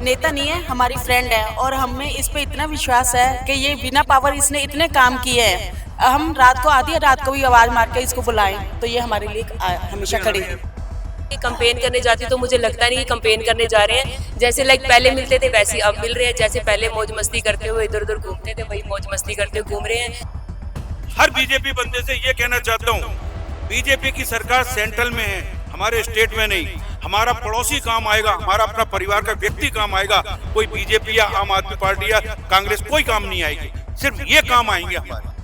नेता नहीं है, हमारी फ्रेंड है और हमें इस पे इतना विश्वास है कि ये बिना पावर इसने इतने काम किए हैं। हम रात को आधी रात को भी आवाज मार के इसको बुलाएं तो ये हमारे लिए हमेशा खड़ी है। कंपेन करने जाती तो मुझे लगता नहीं कि कंपेन करने जा रहे हैं। जैसे लाइक पहले मिलते थे वैसे अब मिल रहे हैं। जैसे पहले मौज मस्ती करते हुए इधर उधर घूमते थे वही मौज मस्ती करते हुए घूम रहे हैं। हर बीजेपी बंदे से ये कहना चाहता हूँ, बीजेपी की सरकार सेंट्रल में है, हमारे स्टेट में नहीं। हमारा पड़ोसी काम आएगा, हमारा अपना परिवार का व्यक्ति काम आएगा। कोई बीजेपी या आम आदमी पार्टी या कांग्रेस कोई काम नहीं आएगी, सिर्फ ये काम आएंगे हमारे।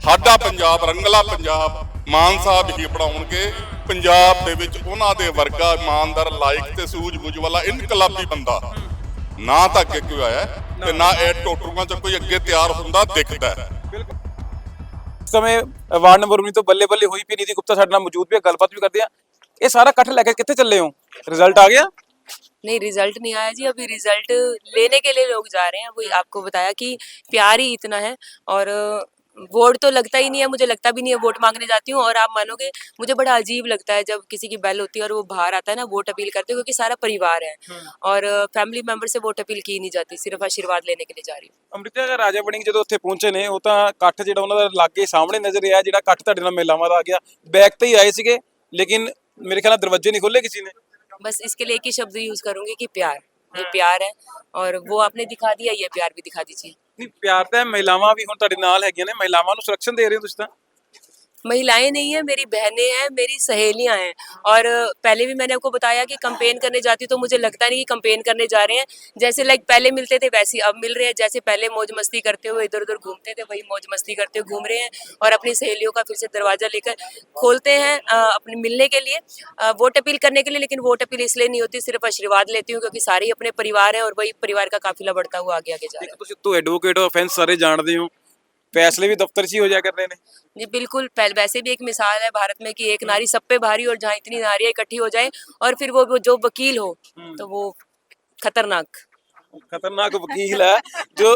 ਸਾਡਾ ਪੰਜਾਬ ਰੰਗਲਾ ਪੰਜਾਬ ਮਾਨ ਸਾਹਿਬ ਹੀ ਬਣਾਉਣਗੇ। ਪੰਜਾਬ ਦੇ ਵਿੱਚ ਉਹਨਾਂ ਦੇ ਵਰਗਾ ਇਮਾਨਦਾਰ ਲਾਇਕ ਤੇ ਸੂਝ-ਬੂਝ ਵਾਲਾ ਇਨਕਲਾਬੀ ਬੰਦਾ ਨਾ ਤਾਂ ਅੱਗੇ ਕੋਈ ਆਇਆ ਤੇ ਨਾ ਇਹ ਟੋਟਰੂਆਂ ਚ ਕੋਈ ਅੱਗੇ ਤਿਆਰ ਹੁੰਦਾ ਦਿਖਦਾ ਹੈ। ਇਸ ਸਮੇਂ ਵਾਰਡ ਨੰਬਰ 19 ਤੋਂ ਬੱਲੇ ਬੱਲੇ ਹੋਈ ਪਈ ਨੀਤੀ ਗੁਪਤਾ ਸਾਡੇ ਨਾਲ ਮੌਜੂਦ ਵੀ ਗੱਲਬਾਤ ਵੀ ਕਰਦੇ ਆ। ਇਹ ਸਾਰਾ ਇਕੱਠ ਲੈ ਕੇ ਕਿੱਥੇ ਚੱਲੇ ਹੋ? ਰਿਜ਼ਲਟ ਆ ਗਿਆ? नहीं रिजल्ट नहीं आया जी। अभी रिजल्ट लेने के लिए लोग जा रहे हैं। वही आपको बताया कि प्यार ही इतना है और वोट तो लगता ही नहीं है। मुझे लगता भी नहीं है। वोट मांगने जाती हूँ और आप मानोगे मुझे बड़ा अजीब लगता है जब किसी की बेल होती है और वो बाहर आता है ना वोट अपील करते हैं, क्योंकि सारा परिवार है और फैमिली मेंबर से वोट अपील की नहीं जाती। सिर्फ आशीर्वाद लेने के लिए जा रही हूँ। ਅੰਮ੍ਰਿਤਾ ਰਾਜਾ ਵੜਿੰਗ ਜਦੋਂ ਉੱਥੇ ਪਹੁੰਚੇ ਨੇ ਉਹ ਤਾਂ ਇਕੱਠ ਜਿਹੜਾ ਉਹਨਾਂ ਦਾ ਲਾਗੇ ਸਾਹਮਣੇ ਨਜ਼ਰ ਆਇਆ, ਜਿਹੜਾ ਇਕੱਠ ਤੁਹਾਡੇ ਨਾਲ ਮੇਲਾਵਾਂ ਦਾ ਆ ਗਿਆ। ਬੈਕ ਤੇ ਹੀ ਆਏ ਸੀਗੇ ਲੇਕਿਨ ਮੇਰੇ ਖਿਆਲ ਨਾਲ ਦਰਵਾਜ਼ੇ ਨਹੀਂ ਖੋਲੇ ਕਿਸੇ ਨੇ। बस इसके लिए एक ही शब्द यूज करूंगी कि प्यार। ये प्यार है और वो आपने दिखा दिया, ये प्यार भी दिखा दीजिए। ਨਹੀਂ ਪਿਆਰ ਤਾਂ ਮਹਿਲਾਵਾਂ ਵੀ ਹੁਣ ਤੁਹਾਡੇ ਨਾਲ ਹੈਗੀਆਂ ਨੇ, ਮਹਿਲਾਵਾਂ ਨੂੰ ਸੁਰੱਖਿਆ ਦੇ ਰਹੇ ਹੋ ਤੁਸੀਂ ਤਾਂ। महिलाएं नहीं है, मेरी बहनें हैं, मेरी सहेलियां हैं। और पहले भी मैंने आपको बताया कि कंपेन करने जाती तो मुझे लगता नहीं कि कंपेन करने जा रहे हैं। जैसे लाइक पहले मिलते थे वैसे अब मिल रहे हैं। जैसे पहले मौज मस्ती करते हुए इधर उधर घूमते थे वही मौज मस्ती करते हुए घूम रहे हैं और अपनी सहेलियों का फिर से दरवाजा लेकर खोलते हैं अपने मिलने के लिए, वोट अपील करने के लिए। लेकिन वोट अपील इसलिए नहीं होती, सिर्फ आशीर्वाद लेती हूँ क्योंकि सारे ही अपने परिवार हैं और वही परिवार का काफिला बढ़ता हुआ आगे आगे जा रहा है। ਤੁਸੀਂ ਤੋਂ ਐਡਵੋਕੇਟ ਹੋ, ऑफेंस ਸਾਰੇ ਜਾਣਦੇ ਹੋ, फैसले भी दफ्तर 'ਚ ही हो जाया करते हैं। जी बिल्कुल। वैसे भी एक मिसाल है भारत में कि एक नारी सब पे भारी, और जहाँ इतनी नारियां इकट्ठी हो जाए और फिर वो जो वकील हो तो वो खतरनाक ਖਤਰਨਾਕ ਵਕੀਲ ਹੈ ਜੋ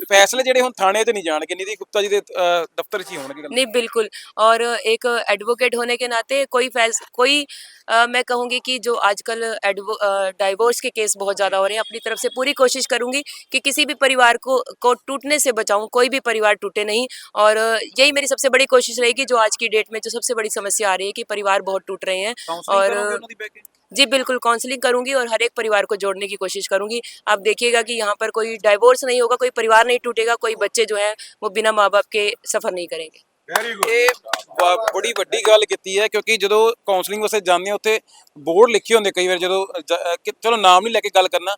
ਫੈਸਲੇ ਜਿਹੜੇ ਹੁਣ ਥਾਣੇ 'ਚ ਨਹੀਂ ਜਾਣਗੇ, ਨੀਤੀ ਗੁਪਤਾ ਜੀ ਦੇ ਦਫ਼ਤਰ 'ਚ ਹੀ ਹੋਣਗੇ। नहीं बिल्कुल। और एक एडवोकेट होने के नाते कोई मैं कहूँगी कि जो आजकल डाइवोर्स के केस बहुत ज़्यादा हो रहे हैं, अपनी तरफ से पूरी कोशिश करूँगी कि किसी भी परिवार को टूटने से बचाऊँ, कोई भी परिवार टूटे नहीं। और यही मेरी सबसे बड़ी कोशिश रहेगी। जो आज की डेट में जो सबसे बड़ी समस्या आ रही है कि परिवार बहुत टूट रहे हैं, और जी बिल्कुल काउंसलिंग करूंगी और हर एक परिवार को जोड़ने की कोशिश करूंगी। आप देखिएगा कि यहाँ पर कोई डाइवोर्स नहीं होगा, कोई परिवार नहीं टूटेगा, कोई बच्चे जो है वो बिना माँ बाप के सफर नहीं करेंगे। ਇਹ ਬੜੀ ਵੱਡੀ ਗੱਲ ਕੀਤੀ ਹੈ ਕਿਉਂਕਿ ਜਦੋਂ ਕਾਉਂਸਲਿੰਗ ਵਾਸਤੇ ਜਾਂਦੇ ਆ ਉੱਥੇ ਬੋਰਡ ਲਿਖੇ ਹੁੰਦੇ ਕਈ ਵਾਰ, ਜਦੋਂ ਚਲੋ ਨਾਮ ਨਹੀਂ ਲੈ ਕੇ ਗੱਲ ਕਰਨਾ,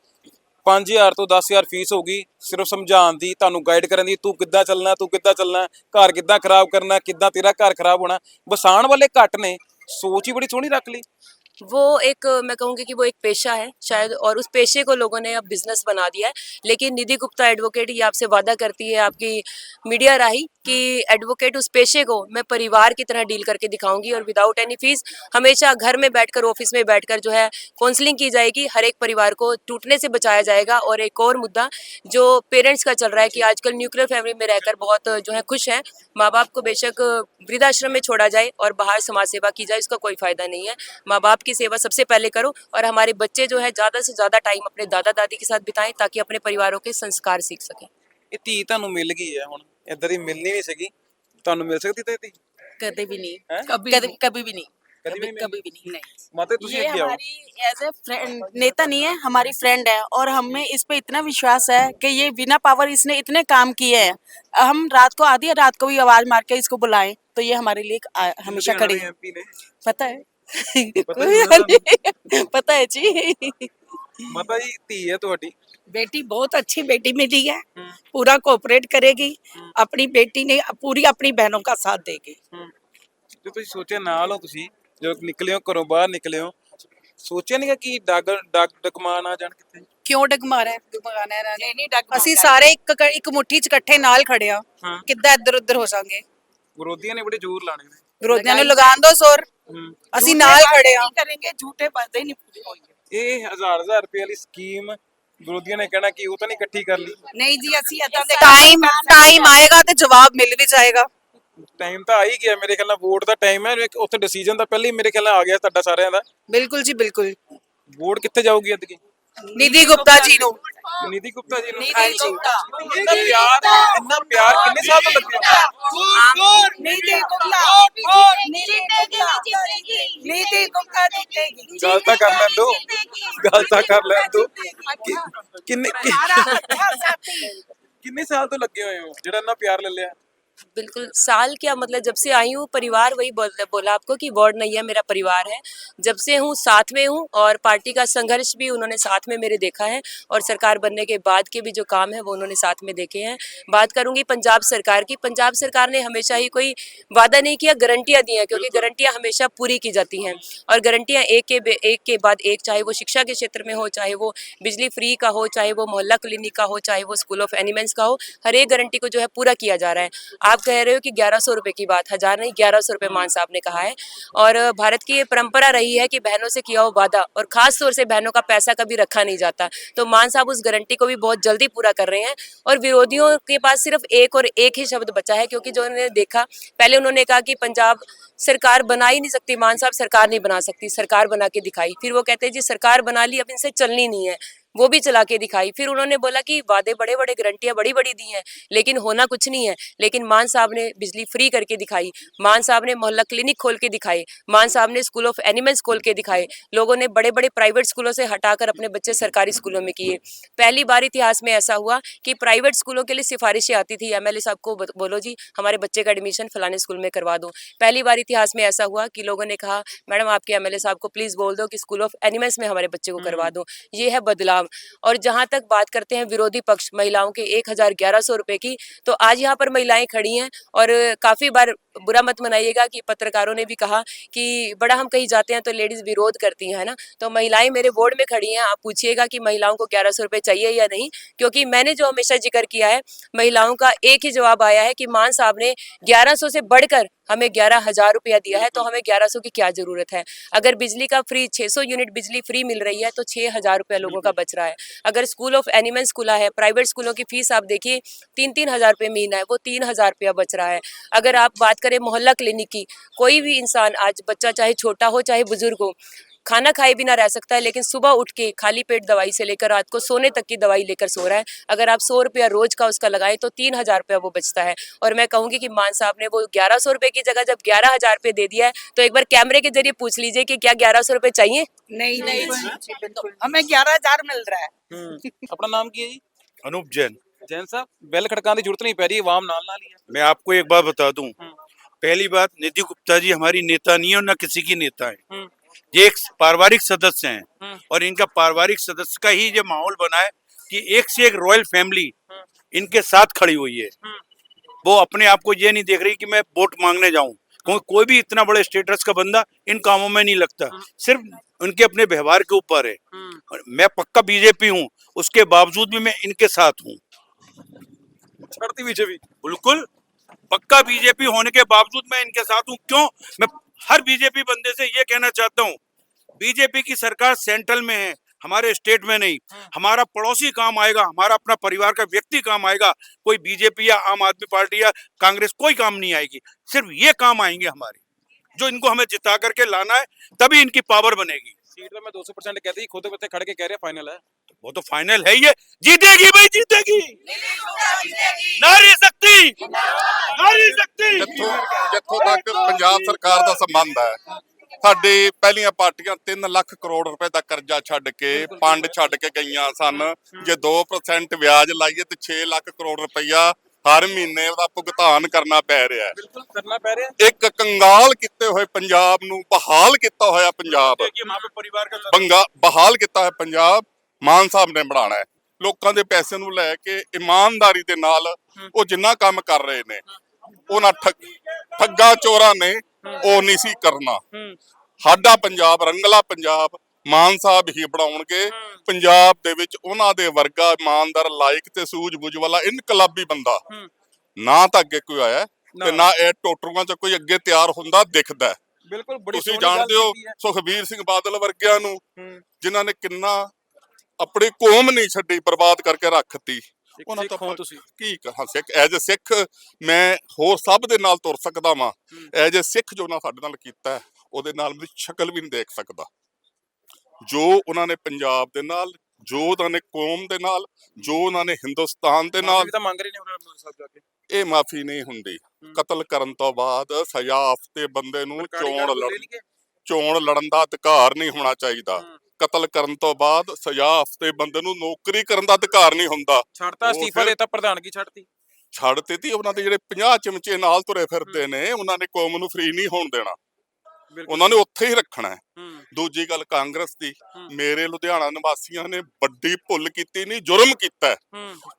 5000 ਤੋਂ 10000 ਫੀਸ ਹੋਗੀ ਸਿਰਫ ਸਮਝਾਉਣ ਦੀ, ਤੁਹਾਨੂੰ ਗਾਈਡ ਕਰਨ ਦੀ, ਤੂੰ ਕਿੱਦਾਂ ਚੱਲਣਾ, ਤੂੰ ਕਿੱਦਾਂ ਚੱਲਣਾ, ਘਰ ਕਿੱਦਾਂ ਖਰਾਬ ਕਰਨਾ, ਕਿੱਦਾਂ ਤੇਰਾ ਘਰ ਖਰਾਬ ਹੋਣਾ। ਵਸਾਉਣ ਵਾਲੇ ਘੱਟ ਨੇ, ਸੋਚ ਹੀ ਬੜੀ ਸੋਹਣੀ ਰੱਖ ਲਈ। वो एक मैं कहूँगी कि वो एक पेशा है शायद, और उस पेशे को लोगों ने अब बिजनेस बना दिया है। लेकिन निधि गुप्ता एडवोकेट ये आपसे वादा करती है, आपकी मीडिया राही, कि एडवोकेट उस पेशे को मैं परिवार की तरह डील करके दिखाऊंगी और विदाउट एनी फीस हमेशा घर में बैठकर, ऑफिस में बैठकर जो है काउंसलिंग की जाएगी, हर एक परिवार को टूटने से बचाया जाएगा। और एक और मुद्दा जो पेरेंट्स का चल रहा है कि आजकल न्यूक्लियर फैमिली में रहकर बहुत जो है खुश हैं, माँ बाप को बेशक वृद्धाश्रम में छोड़ा जाए और बाहर समाज सेवा की जाए, इसका कोई फायदा नहीं है। माँ बाप की सेवा सबसे पहले करो और हमारे बच्चे जो है ज़्यादा से ज़्यादा टाइम अपने दादा दादी के साथ बिताएं ताकि अपने परिवारों के संस्कार सीख सकें। ਇਹ ਧੀ ਤੁਹਾਨੂੰ ਮਿਲ ਗਈ ਹੈ, ਹੁਣ ਇੱਦਾਂ ਦੀ ਮਿਲਣੀ ਨਹੀਂ ਸੀਗੀ, ਤੁਹਾਨੂੰ ਮਿਲ ਸਕਦੀ ਤੇ ਧੀ कभी भी नहीं, हैं? कभी कभी भी नहीं, कभी भी कभी भी नहीं। ਮਾਤਾ ਤੁਸੀਂ ये ਅੱਗੇ ਆਓ। हमारी एज ए फ्रेंड, नेता नहीं है, हमारी फ्रेंड है और हमें इस पे इतना विश्वास है कि ये बिना पावर इसने इतने काम किए हैं। हम रात को आधी रात को भी आवाज मार के इसको बुलाएं तो ये हमारे लिए हमेशा खड़ी है। MP ਨੇ पता है पता कोई है, बात नहीं, पता है जी। ਮਾਤਾ ਜੀ ਧੀ ਹੈ ਤੁਹਾਡੀ, बेटी बहुत अच्छी बेटी मिली है, पूरा कोऑपरेट करेगी, अपनी बेटी ने पूरी अपनी बहनों का साथ देगी। ਜੋ ਤੁਸੀਂ ਸੋਚਿਆ ਨਾਲ ਹੋ, ਤੁਸੀਂ ਜਦੋਂ ਨਿਕਲੇ ਹੋ ਘਰੋਂ ਬਾਹਰ ਨਿਕਲੇ ਹੋ, ਸੋਚਿਆ ਨਹੀਂ ਕਿ ਡਗਮਾ ਨਾ ਜਾਣ ਕਿੱਥੇ? ਕਿਉਂ ਡਗਮਾਣਾ ਹੈ? ਡਗਮਾਣਾ ਹੈ ਨਹੀਂ, ਅਸੀਂ ਸਾਰੇ ਇੱਕ ਮੁੱਠੀ ਚ ਇਕੱਠੇ ਨਾਲ ਖੜੇ ਆ, ਕਿੱਦਾਂ ਇੱਧਰ ਉੱਧਰ ਹੋ ਜਾਾਂਗੇ? ਵਿਰੋਧੀਆਂ ਨੇ ਬੜੇ ਜ਼ੋਰ ਲਾਣੇ ਨੇ। ਵਿਰੋਧੀਆਂ ਨੂੰ ਲਗਾਉਣ ਦੋ ਜ਼ੋਰ, ਅਸੀਂ ਨਾਲ ਖੜੇ ਆ। करेंगे झूठे वादे नहीं पूरे होंगे। ਇਹ ਹਜ਼ਾਰ ਰੁਪਏ ਵਾਲੀ ਸਕੀਮ ਵਿਰੋਧੀਆਂ ਨੇ ਕਹਿਣਾ ਕਿ ਉਹ ਤਾਂ ਨਹੀਂ ਇਕੱਠੀ ਕਰ ਲਈ। ਨਹੀਂ ਜੀ, ਅਸੀਂ ਏਦਾਂ ਦੇ ਟਾਈਮ ਆਏਗਾ ਤੇ ਜਵਾਬ ਮਿਲ ਵੀ ਜਾਏਗਾ। ਟਾਈਮ ਤਾਂ ਆ ਹੀ ਗਿਆ, ਮੇਰੇ ਖਿਆਲ ਨਾਲ ਵੋਟ ਦਾ ਟਾਈਮ ਹੈ, ਉੱਥੇ ਡਿਸੀਜਨ ਤਾਂ ਪਹਿਲਾਂ ਹੀ ਮੇਰੇ ਖਿਆਲ ਨਾਲ ਆ ਗਿਆ ਤੁਹਾਡਾ ਸਾਰਿਆਂ ਦਾ। ਬਿਲਕੁਲ ਜੀ ਬਿਲकुल। ਵੋਟ ਕਿੱਥੇ ਜਾਊਗੀ ਅੱਦਕੀ? निधि गुप्ता जी ਨੂੰ ਨਿਧੀ ਗੁਪਤਾ ਜੀ ਨੂੰ हाँ जी ਇੰਨਾ ਪਿਆਰ ਕਿੰਨੇ ਸਾਲ ਤੋਂ ਲੱਗੇ ਨੀਤੀ ਗੁਪਤਾ ਨੀਤੀ ਗੁਪਤਾ ਜਿੱਤੇਗੀ ਗੱਲ ਤਾਂ ਕਰ ਲੈਣ ਦੋ ਗੱਲ ਤਾਂ ਕਰ ਲੈਣ ਦੋ ਕਿੰਨੇ ਕਿੰਨੇ ਸਾਲ ਤੋਂ ਲੱਗੇ ਹੋਏ ਹੋ ਜਿਹੜਾ ਇੰਨਾ ਪਿਆਰ ਲੈ ਲਿਆ बिल्कुल साल क्या मतलब जब से आई हूँ परिवार वही बोला आपको कि वार्ड नहीं है मेरा परिवार है जब से हूँ साथ में हूँ और पार्टी का संघर्ष भी उन्होंने साथ में मेरे देखा है और सरकार बनने के बाद के भी जो काम है वो उन्होंने साथ में देखे हैं। बात करूंगी पंजाब सरकार की। पंजाब सरकार ने हमेशा ही कोई वादा नहीं किया, गारंटियां दी हैं क्योंकि गारंटियां हमेशा पूरी की जाती हैं और गारंटियां एक के बाद एक, चाहे वो शिक्षा के क्षेत्र में हो, चाहे वो बिजली फ्री का हो, चाहे वो मोहल्ला क्लिनिक का हो, चाहे वो स्कूल ऑफ एनिमल्स का हो, हर एक गारंटी को जो है पूरा किया जा रहा है। आप कह रहे हो कि 1100 रुपए की बात, 1000 नहीं 1100 रुपए मान साहब ने कहा है। और भारत की ये परंपरा रही है कि बहनों से किया हुआ वादा और खास तौर से बहनों का पैसा कभी रखा नहीं जाता, तो मान साहब उस गारंटी को भी बहुत जल्दी पूरा कर रहे हैं। और विरोधियों के पास सिर्फ एक और एक ही शब्द बचा है, क्योंकि जो उन्होंने देखा, पहले उन्होंने कहा कि पंजाब सरकार बना ही नहीं सकती, मान साहब सरकार नहीं बना सकती, सरकार बना के दिखाई। फिर वो कहते हैं जी सरकार बना ली, अब इनसे चलनी नहीं है, वो भी चला के दिखाई। फिर उन्होंने बोला कि वादे बड़े बड़े, गारंटियां बड़ी बड़ी दी हैं, लेकिन होना कुछ नहीं है। लेकिन मान साहब ने बिजली फ्री करके दिखाई, मान साहब ने मोहल्ला क्लिनिक खोल के दिखाए, मान साहब ने स्कूल ऑफ एनिमल्स खोल के दिखाए। लोगों ने बड़े बड़े प्राइवेट स्कूलों से हटाकर अपने बच्चे सरकारी स्कूलों में किए। पहली बार इतिहास में ऐसा हुआ कि प्राइवेट स्कूलों के लिए सिफारिशें आती थी, एमएलए साहब को बोलो जी हमारे बच्चे का एडमिशन फलाने स्कूल में करवा दो। पहली बार इतिहास में ऐसा हुआ कि लोगों ने कहा मैडम आपके एमएलए साहब को प्लीज बोल दो कि स्कूल ऑफ एनिमल्स में हमारे बच्चे को करवा दो। ये है बदलाव। और जहां तक बात करते हैं विरोधी पक्ष महिलाओं के 1100 रुपए की, तो आज यहाँ पर महिलाएं खड़ी हैं और काफी बार बुरा मत मनाइएगा कि पत्रकारों ने भी कहा कि बड़ा हम कहीं जाते हैं तो लेडीज विरोध करती हैं, है ना। तो महिलाएं मेरे वार्ड में खड़ी हैं, आप पूछिएगा कि महिलाओं को 1100 रुपए चाहिए या नहीं, क्योंकि मैंने जो हमेशा जिक्र किया है महिलाओं का एक ही जवाब आया है कि मान साहब ने 1100 से बढ़कर हमें 11,000 रुपया दिया है, तो हमें 1100 की क्या जरूरत है। अगर बिजली का फ्री 600 यूनिट बिजली फ्री मिल रही है तो 6,000 रुपया लोगों का बच रहा है। अगर स्कूल ऑफ एनिमल्स खुला है, प्राइवेट स्कूलों की फीस आप देखिए 3-3 हज़ार रुपये महीना है, वो 3,000 रुपया बच रहा है। अगर आप बात करें मोहल्ला क्लिनिक की, कोई भी इंसान आज बच्चा चाहे छोटा हो चाहे बुजुर्ग हो, खाना खाए बिना रह सकता है, लेकिन सुबह उठ के खाली पेट दवाई से लेकर रात को सोने तक की दवाई लेकर सो रहा है। अगर आप 100 रुपया रोज का उसका लगाएं तो 3,000 रुपया वो बचता है। और मैं कहूंगी कि मान साहब ने वो 1100 रुपए की जगह जब 11,000 रुपये दे दिया है, तो एक बार कैमरे के जरिए पूछ लीजिए कि क्या 1100 रुपये चाहिए। नहीं नहीं बिल्कुल हमें 11,000 मिल रहा है। ਆਪਣਾ ਨਾਮ ਕੀ ਹੈ ਜੀ अनूप जैन। ਜੈਨ ਸਾਹਿਬ ਬੈਲ ਖੜਕਾਉਣ ਦੀ ਜ਼ਰੂਰਤ ਨਹੀਂ ਪੈ ਰਹੀ, ਆਵਾਮ ਨਾਲ ਨਾਲ ही है। मैं आपको एक बात बता दूं, पहली बात, निधि गुप्ता जी हमारी नेता नहीं है और न किसी की नेता है। ये एक पारिवारिक सदस्य हैं और इनका पारिवारिक सदस्य का ही ये माहौल बना है कि एक से एक रॉयल फैमिली इनके साथ खड़ी हुई है। वो अपने आप को ये नहीं देख रही कि मैं वोट मांगने जाऊं, क्योंकि कोई भी इतना बड़े स्टेटस का बंदा इन कामों में नहीं लगता, सिर्फ उनके अपने व्यवहार के ऊपर है। और मैं पक्का बीजेपी हूँ, उसके बावजूद भी मैं इनके साथ हूँ, ਛੜਤੀ ਵਿੱਚ ਵੀ बिल्कुल पक्का बीजेपी होने के बावजूद मैं इनके साथ हूँ। क्यों? मैं हर बीजेपी बंदे से ये कहना चाहता हूँ, बीजेपी की सरकार सेंट्रल में है, हमारे स्टेट में नहीं। हमारा पड़ोसी काम आएगा, हमारा अपना परिवार का व्यक्ति काम आएगा, कोई बीजेपी या आम आदमी पार्टी या कांग्रेस कोई काम नहीं आएगी। सिर्फ ये काम आएंगे हमारे, जो इनको हमें जिता करके लाना है, तभी इनकी पावर बनेगी। सीट तो मैं 200% कहती ही, खुद बच्चे खड़े के कह रहे हैं फाइनल है। वो तो फाइनल है, ये जीतेगी भाई, जीतेगी, नारी शक्ति, नारी शक्ति। ਜਿੱਥੋਂ ਤੱਕ ਪੰਜਾਬ ਸਰਕਾਰ ਦਾ ਸੰਬੰਧ ਹੈ, ਸਾਡੀ ਪਹਿਲੀਆਂ ਪਾਰਟੀਆਂ 3 ਲੱਖ ਕਰੋੜ ਰੁਪਏ ਦਾ ਕਰਜ਼ਾ ਛੱਡ ਕੇ, ਪੰਡ ਛੱਡ ਕੇ ਗਈਆਂ ਸਨ। ਜੇ 2% ਵਿਆਜ ਲਾਈਏ ਤੇ 6 ਲੱਖ ਕਰੋੜ ਰੁਪਈਆ ਹਰ ਮਹੀਨੇ ਉਹਦਾ ਭੁਗਤਾਨ ਕਰਨਾ ਪੈ ਰਿਹਾ ਹੈ। ਬਿਲਕੁਲ ਕਰਨਾ ਪੈ ਰਿਹਾ ਇੱਕ ਕੰਗਾਲ ਕੀਤੇ ਹੋਏ ਪੰਜਾਬ ਨੂੰ ਬਹਾਲ ਕੀਤਾ ਹੋਇਆ ਪੰਜਾਬ, परिवार का ਬਹਾਲ ਕੀਤਾ ਹੋਇਆ ਪੰਜਾਬ ਮਾਨ ਸਾਹਿਬ ਨੇ ਬਣਾਉਣਾ ਹੈ। ਲੋਕਾਂ ਦੇ ਪੈਸੇ ਨੂੰ ਲੈ ਕੇ ਇਮਾਨਦਾਰੀ ਦੇ ਨਾਲ ਉਹ ਜਿੰਨਾ ਕੰਮ ਕਰ ਰਹੇ ਨੇ, ਉਹਨਾਂ ਠੱਗਾ ਚੋਰਾਂ ਨੇ ਉਹ ਨਹੀਂ ਸੀ ਕਰਨਾ। ਸਾਡਾ ਪੰਜਾਬ ਰੰਗਲਾ ਪੰਜਾਬ ਮਾਨ ਸਾਹਿਬ ਹੀ ਬਣਾਉਣਗੇ। ਪੰਜਾਬ ਦੇ ਵਿੱਚ ਉਹਨਾਂ ਦੇ ਵਰਗਾ ਇਮਾਨਦਾਰ, ਲਾਇਕ ਤੇ ਸੂਝ-ਬੂਝ ਵਾਲਾ ਇਨਕਲਾਬੀ ਬੰਦਾ ਨਾ ਤਾਂ ਅੱਗੇ ਕੋਈ ਆਇਆ ਤੇ ਨਾ ਇਹ ਟੋਟਰੂਆਂ 'ਚ ਕੋਈ ਅੱਗੇ ਤਿਆਰ ਹੁੰਦਾ ਦਿਖਦਾ। ਬਿਲਕੁਲ ਬੜੀ ਤੁਸੀਂ ਜਾਣਦੇ ਹੋ ਸੁਖਬੀਰ ਸਿੰਘ ਬਾਦਲ ਵਰਗਿਆਂ ਨੂੰ, ਜਿਨ੍ਹਾਂ ਨੇ ਕਿੰਨਾ ਆਪਣੀ ਕੌਮ ਨਹੀਂ ਛੱਡੀ, ਬਰਬਾਦ ਕਰਕੇ ਰੱਖਤੀ। ਉਹਨਾਂ ਤੋਂ ਤੁਸੀਂ ਕੀ ਕਹਾਂ, ਸਿੱਖ ਐਜ ਸਿੱਖ ਮੈਂ ਹੋਰ ਸਭ ਦੇ ਨਾਲ ਤੁਰ ਸਕਦਾ ਵਾਂ, ਐਜ ਸਿੱਖ ਜੋ ਉਹਨਾਂ ਸਾਡੇ ਨਾਲ ਕੀਤਾ ਉਹਦੇ ਨਾਲ ਮੇਰੀ ਸ਼ਕਲ ਵੀ ਨਹੀਂ ਦੇਖ ਸਕਦਾ। ਜੋ ਉਹਨਾਂ ਨੇ ਪੰਜਾਬ ਦੇ ਨਾਲ ਜੋ ਉਹਨਾਂ ਨੇ ਕੌਮ ਦੇ ਨਾਲ, ਜੋ ਉਹਨਾਂ ਨੇ ਹਿੰਦੁਸਤਾਨ ਦੇ ਨਾਲ, ਮਾਫੀ ਤਾਂ ਮੰਗ ਰਹੇ ਨੇ ਹੁਣ ਅਮਰ ਸਾਹਿਬ ਜਾ ਕੇ। ਇਹ ਮਾਫੀ ਨਹੀਂ ਹੁੰਦੀ। ਕਤਲ ਕਰਨ ਤੋਂ ਬਾਅਦ ਸਜ਼ਾ ਹਫ਼ਤੇ ਬੰਦੇ ਨੂੰ ਚੋਣ ਲੜਨ ਦਾ ਅਧਿਕਾਰ ਨਹੀਂ ਹੋਣਾ ਚਾਹੀਦਾ। ਕਤਲ ਕਰਨ ਤੋਂ ਬਾਅਦ ਸਜ਼ਾ ਹਫ਼ਤੇ ਬੰਦੇ ਨੂੰ ਨੌਕਰੀ ਕਰਨ ਦਾ ਅਧਿਕਾਰ ਨਹੀਂ ਹੁੰਦਾ। ਛੱਡਤਾ, ਅਸਤੀਫਾ ਦੇਤਾ, ਪ੍ਰਧਾਨਗੀ ਛੱਡਤੀ। ਛੱਡ ਦਿੱਤੀ। ਉਹਨਾਂ ਦੇ ਜਿਹੜੇ 50 ਚਮਚੇ ਨਾਲ ਤੁਰੇ ਫਿਰਦੇ ਨੇ, ਉਹਨਾਂ ਨੇ ਕੌਮ ਨੂੰ ਫ੍ਰੀ ਨਹੀਂ ਹੋਣ ਦੇਣਾ, ਉਹਨਾਂ ਨੇ ਉੱਥੇ ਹੀ ਰੱਖਣਾ ਹੈ। ਦੂਜੀ ਗੱਲ ਕਾਂਗਰਸ ਦੀ, ਮੇਰੇ ਲੁਧਿਆਣਾ ਨਿਵਾਸੀਆਂ ਨੇ ਵੱਡੀ ਭੁੱਲ ਕੀਤੀ, ਨਹੀਂ ਜੁਰਮ ਕੀਤਾ ਹੈ।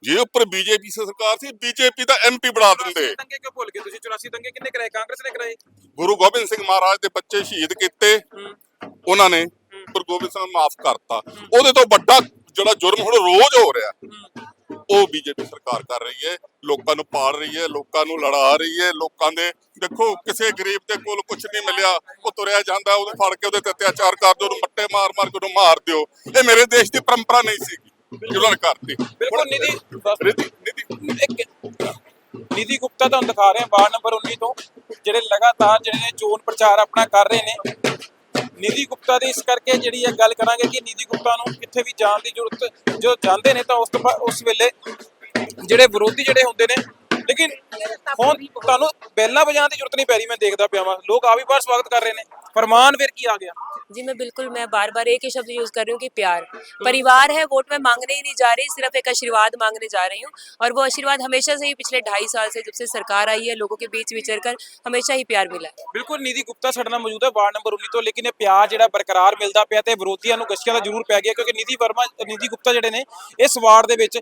ਜੇ ਉੱਪਰ ਬੀਜੇਪੀ ਸਰਕਾਰ ਸੀ, ਬੀਜੇਪੀ ਦਾ MP ਬਣਾ ਦਿੰਦੇ। ਦੰਗੇ ਕਿਉਂ ਭੁੱਲ ਗਏ ਤੁਸੀਂ? 84 ਦੰਗੇ ਕਿੰਨੇ ਕਰਾਏ? ਕਾਂਗਰਸ ਨੇ ਕਰਾਏ। ਗੁਰੂ ਗੋਬਿੰਦ ਸਿੰਘ ਮਹਾਰਾਜ ਦੇ ਬੱਚੇ ਸ਼ਹੀਦ ਕੀਤੇ, ਉਹਨਾਂ ਨੇ ਗੁਰੂ ਗੋਬਿੰਦ ਸਿੰਘ ਨੂੰ ਮਾਫ ਕਰਤਾ। ਉਹਦੇ ਤੋਂ ਵੱਡਾ ਜਿਹੜਾ ਜੁਰਮ ਹੁਣ ਰੋਜ਼ ਹੋ ਰਿਹਾ, ਉਹ ਬੀਜੇਪੀ ਸਰਕਾਰ ਕਰ ਰਹੀ ਹੈ। ਲੋਕਾਂ ਨੂੰ ਪਾੜ ਰਹੀ ਹੈ, ਲੋਕਾਂ ਨੂੰ ਲੜਾ ਰਹੀ ਹੈ। ਲੋਕਾਂ ਦੇ ਦੇਖੋ, ਕਿਸੇ ਗਰੀਬ ਦੇ ਕੋਲ ਕੁਝ ਨਹੀਂ ਮਿਲਿਆ, ਉਹ ਤੁਰਿਆ ਜਾਂਦਾ, ਉਹਨੂੰ ਫੜ ਕੇ ਉਹਦੇ ਤੇ ਅਤਿਆਚਾਰ ਕਰ ਦਿਓ, ਉਹਨੂੰ ਮੱਟੇ ਮਾਰ ਮਾਰ ਕੇ ਉਹਨੂੰ ਮਾਰ ਦਿਓ। ਇਹ ਮੇਰੇ ਦੇਸ਼ ਦੀ ਪਰੰਪਰਾ ਨਹੀਂ ਸੀਗੀ, ਉਹਨਾਂ ਨੇ ਕਰਤੀ। ਬਿਲਕੁਲ। ਨਿਧੀ ਗੁਪਤਾ ਤੁਹਾਨੂੰ ਦਿਖਾ ਰਹੇ ਹਾਂ ਵਾਰਡ ਨੰਬਰ 19 ਤੋਂ, ਜਿਹੜੇ ਲਗਾਤਾਰ ਜਿਹੜੇ ਚੋਣ ਪ੍ਰਚਾਰ ਆਪਣਾ ਕਰ ਰਹੇ ਨੇ। ਨਿਧੀ ਗੁਪਤਾ ਦੀ ਇਸ ਕਰਕੇ ਜਿਹੜੀ ਇਹ ਗੱਲ ਕਰਾਂਗੇ ਕਿ ਨਿਧੀ ਗੁਪਤਾ ਨੂੰ ਕਿੱਥੇ ਵੀ ਜਾਣ ਦੀ ਜ਼ਰੂਰਤ, ਜੋ ਜਾਂਦੇ ਨੇ ਤਾਂ ਉਸ ਵੇਲੇ ਜਿਹੜੇ ਵਿਰੋਧੀ ਜਿਹੜੇ ਹੁੰਦੇ ਨੇ, ਲੇਕਿਨ ਹੁਣ ਤੁਹਾਨੂੰ ਬੈਲਾਂ ਵਜਾਉਣ ਦੀ ਜ਼ਰੂਰਤ ਨਹੀਂ ਪੈ ਰਹੀ। मैं देखता पिया वहां लोग आ भी बार स्वागत कर रहे हैं। फरमान फिर की आ गया जी, मैं बार बार एक ही शब्द यूज कर रही हूँ कि प्यार। परिवार है, वोट में मांगने ही नहीं जा रही, सिर्फ एक आशीर्वाद मांगने जा रही हूँ। और वो आशीर्वाद हमेशा से ही पिछले 2.5 साल से जब से सरकार आई है, लोगों के बीच विचर कर हमेशा ही प्यार मिला है। बिल्कुल। निधि गुप्ता ਸਾਡੇ ਨਾਲ ਮੌਜੂਦ ਹੈ ਵਾਰਡ ਨੰਬਰ 19 ਤੋਂ, ਲੇਕਿਨ ਇਹ ਪਿਆਰ ਜਿਹੜਾ ਬਰਕਰਾਰ ਮਿਲਦਾ ਪਿਆ ਤੇ ਵਿਰੋਧੀਆਂ ਨੂੰ ਗਸ਼ਕਿਆਂ ਦਾ ਜ਼ਰੂਰ ਪੈ ਗਿਆ, ਕਿਉਂਕਿ ਨਿਧੀ ਗੁਪਤਾ ਜਿਹੜੇ ਨੇ ਇਸ ਵਾਰਡ ਦੇ ਵਿੱਚ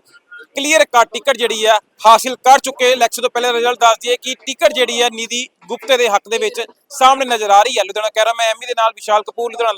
ਕਲੀਅਰ ਕੱਟ ਟਿਕਟ ਜਿਹੜੀ ਆ ਹਾਸਿਲ ਕਰ ਚੁੱਕੇ। ਇਲੈਕਸ਼ਨ ਤੋਂ ਪਹਿਲੇ ਰਿਜ਼ਲਟ ਦੱਸ ਦਈਏ ਕਿ ਟਿਕਟ ਜਿਹੜੀ ਆ ਨਿਧੀ ਗੁਪਤੇ ਦੇ ਹੱਕ ਦੇ ਵਿੱਚ ਸਾਹਮਣੇ ਨਜ਼ਰ ਆ ਰਹੀ ਹੈ। ਲੁਧਿਆਣਾ ਕੈਮਰਾਮੈਨ ਐਮੀ ਦੇ ਨਾਲ ਵਿਸ਼ਾਲ ਕਪੂਰ, ਲੁਧਿਆਣਾ।